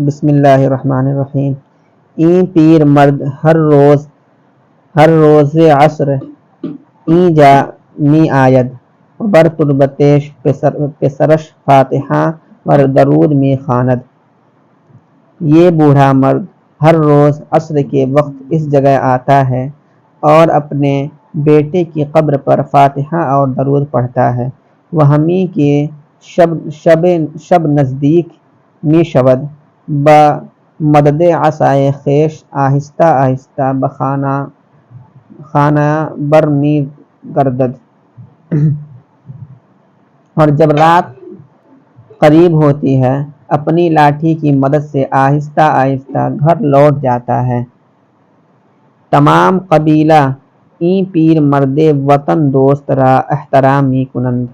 بسم اللہ الرحمن الرحیم۔ این پیر مرد ہر روز عصر این جا می آید بر تربتش پسرش فاتحہ ور درود می خواند۔ یہ بوڑھا مرد ہر روز عصر کے وقت اس جگہ آتا ہے اور اپنے بیٹے کی قبر پر فاتحہ اور درود پڑھتا ہے۔ وہ ہمی کے شب نزدیک می شود با مدد عصای خویش آہستہ آہستہ خانہ بر می گردد، اور جب رات قریب ہوتی ہے اپنی لاٹھی کی مدد سے آہستہ آہستہ گھر لوٹ جاتا ہے۔ تمام قبیلہ این پیر مرد وطن دوست را احترام می کنند۔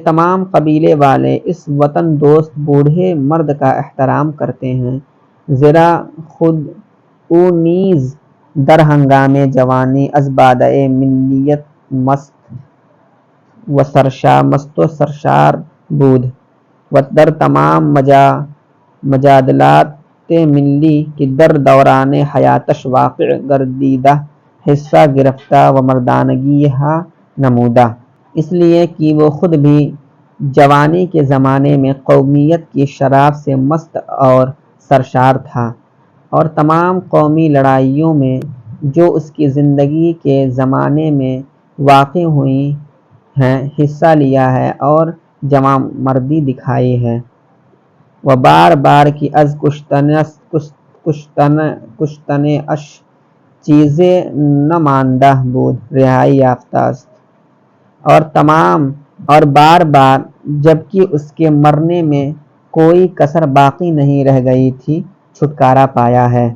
تمام قبیلے والے اس وطن دوست بوڑھے مرد کا احترام کرتے ہیں، زیرا خود او نیز در ہنگام جوانی از بادۂ ملیت مست و سرشار بود و در تمام مجادلات ملی کہ در دوران حیاتش واقع گردیدہ حصہ گرفتہ و مردانگی ہا نمودہ، اس لیے کہ وہ خود بھی جوانی کے زمانے میں قومیت کی شراب سے مست اور سرشار تھا، اور تمام قومی لڑائیوں میں جو اس کی زندگی کے زمانے میں واقع ہوئی ہیں حصہ لیا ہے اور جواں مردی دکھائی ہے۔ و بار بار کی از کشتن اش چیزیں نہ ماندہ بود رہائی یافتہ است، اور بار بار جبکہ اس کے مرنے میں کوئی کسر باقی نہیں رہ گئی تھی چھٹکارا پایا ہے۔